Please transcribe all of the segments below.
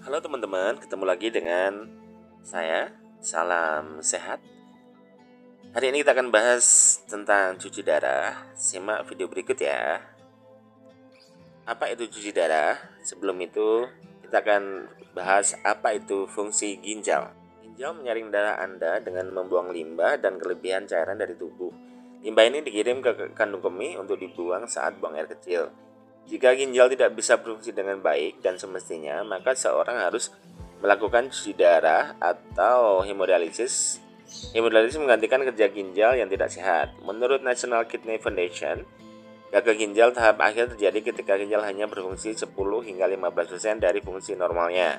Halo teman-teman, ketemu lagi dengan saya. Salam sehat. Hari ini kita akan bahas tentang cuci darah. Simak video berikut ya. Apa itu cuci darah? Sebelum itu, kita akan bahas apa itu fungsi ginjal. Ginjal menyaring darah Anda dengan membuang limbah dan kelebihan cairan dari tubuh. Limbah ini dikirim ke kandung kemih untuk dibuang saat buang air kecil. Jika ginjal tidak bisa berfungsi dengan baik dan semestinya, maka seorang harus melakukan cuci darah atau hemodialisis. Hemodialisis menggantikan kerja ginjal yang tidak sehat. Menurut National Kidney Foundation, gagal ginjal tahap akhir terjadi ketika ginjal hanya berfungsi 10 hingga 15% dari fungsi normalnya.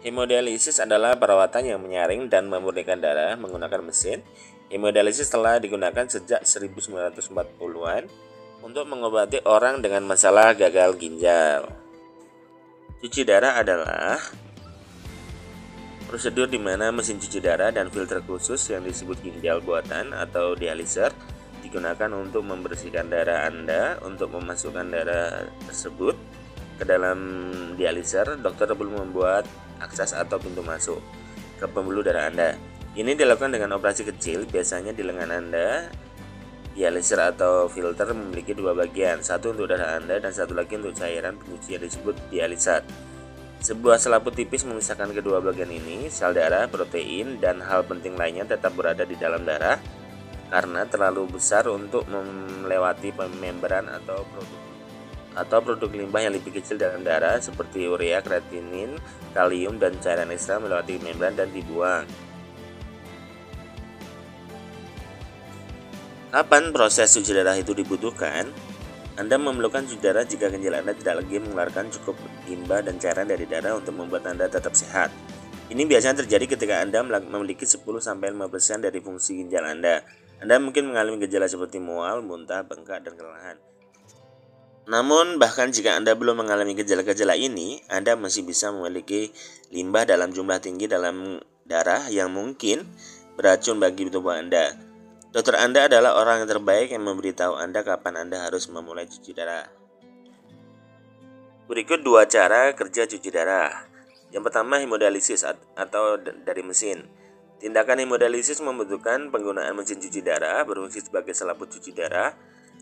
Hemodialisis adalah perawatan yang menyaring dan memurnikan darah menggunakan mesin. Hemodialisis telah digunakan sejak 1940-an untuk mengobati orang dengan masalah gagal ginjal. Cuci darah adalah prosedur di mana mesin cuci darah dan filter khusus yang disebut ginjal buatan atau dialiser digunakan untuk membersihkan darah Anda. Untuk memasukkan darah tersebut ke dalam dialiser, dokter perlu membuat akses atau pintu masuk ke pembuluh darah Anda. Ini dilakukan dengan operasi kecil, biasanya di lengan Anda. Dialiser atau filter memiliki dua bagian, satu untuk darah Anda dan satu lagi untuk cairan pencuci yang disebut dialisat. Sebuah selaput tipis memisahkan kedua bagian ini. Sel darah, protein, dan hal penting lainnya tetap berada di dalam darah karena terlalu besar untuk melewati membran atau produk limbah yang lebih kecil dalam darah seperti urea, kreatinin, kalium, dan cairan ekstra melewati membran dan dibuang. Kapan proses cuci darah itu dibutuhkan? Anda memerlukan cuci darah jika ginjal Anda tidak lagi mengeluarkan cukup limbah dan cairan dari darah untuk membuat Anda tetap sehat. Ini biasanya terjadi ketika Anda memiliki 10-15% dari fungsi ginjal Anda. Anda mungkin mengalami gejala seperti mual, muntah, bengkak, dan kelelahan. Namun, bahkan jika Anda belum mengalami gejala-gejala ini, Anda masih bisa memiliki limbah dalam jumlah tinggi dalam darah yang mungkin beracun bagi tubuh Anda. Dokter Anda adalah orang yang terbaik yang memberitahu Anda kapan Anda harus memulai cuci darah. Berikut dua cara kerja cuci darah. Yang pertama, hemodialisis atau dari mesin. Tindakan hemodialisis membutuhkan penggunaan mesin cuci darah berfungsi sebagai selaput cuci darah.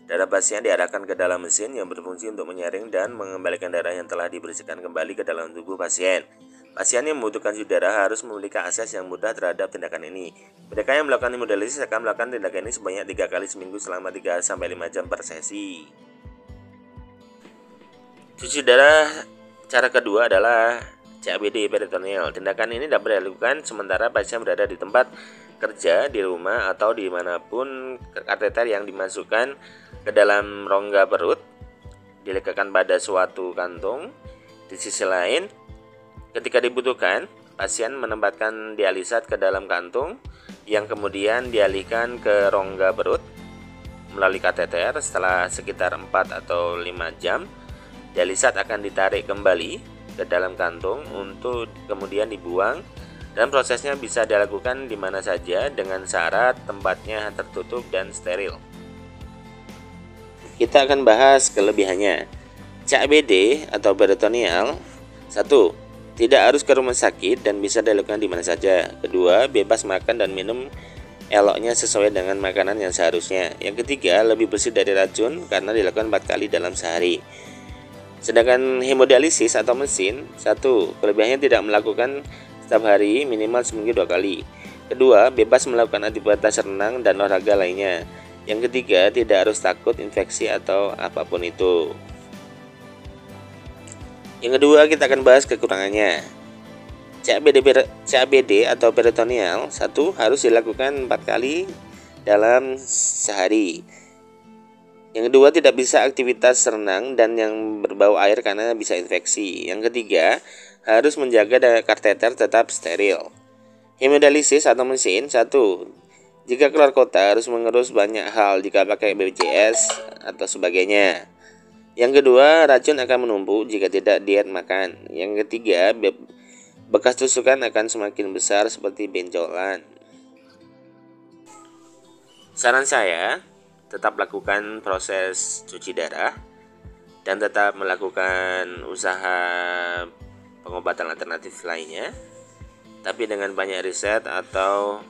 Darah pasien diarahkan ke dalam mesin yang berfungsi untuk menyaring dan mengembalikan darah yang telah dibersihkan kembali ke dalam tubuh pasien. Pasien yang membutuhkan cuci darah harus memiliki akses yang mudah terhadap tindakan ini. Mereka yang melakukan hemodialisis akan melakukan tindakan ini sebanyak 3 kali seminggu selama 3-5 jam per sesi. Cuci darah cara kedua adalah CABD peritoneal. Tindakan ini dapat dilakukan sementara pasien berada di tempat kerja, di rumah, atau dimanapun. Kateter yang dimasukkan ke dalam rongga perut diletakkan pada suatu kantung. Di sisi lain, ketika dibutuhkan, pasien menempatkan dialisat ke dalam kantung yang kemudian dialihkan ke rongga perut melalui kateter. Setelah sekitar 4 atau 5 jam, dialisat akan ditarik kembali ke dalam kantung untuk kemudian dibuang, dan prosesnya bisa dilakukan di mana saja dengan syarat tempatnya tertutup dan steril. Kita akan bahas kelebihannya. CABD atau peritoneal. 1. Tidak harus ke rumah sakit dan bisa dilakukan di mana saja. Kedua, bebas makan dan minum eloknya sesuai dengan makanan yang seharusnya. Yang ketiga, lebih bersih dari racun karena dilakukan 4 kali dalam sehari. Sedangkan hemodialisis atau mesin, 1. Kelebihannya tidak melakukan setiap hari, minimal seminggu 2 kali. Kedua, bebas melakukan aktivitas renang dan olahraga lainnya. Yang ketiga, tidak harus takut infeksi atau apapun itu. Yang kedua, kita akan bahas kekurangannya. CABD atau peritoneal, 1. Harus dilakukan 4 kali dalam sehari. Yang kedua, tidak bisa aktivitas renang dan yang berbau air karena bisa infeksi. Yang ketiga, harus menjaga kateter tetap steril. Hemodialisis atau mesin, 1. Jika keluar kota harus mengurus banyak hal jika pakai BPJS atau sebagainya. Yang kedua, racun akan menumpuk jika tidak diet makan. Yang ketiga, bekas tusukan akan semakin besar seperti benjolan. Saran saya, tetap lakukan proses cuci darah dan tetap melakukan usaha pengobatan pengobatan alternatif lainnya, tapi dengan banyak riset atau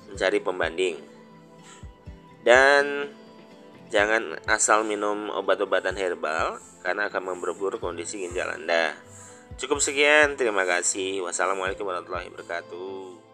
mencari pembanding. Dan jangan asal minum obat-obatan herbal karena akan memperburuk kondisi ginjal Anda. Cukup sekian, terima kasih. Wassalamualaikum warahmatullahi wabarakatuh.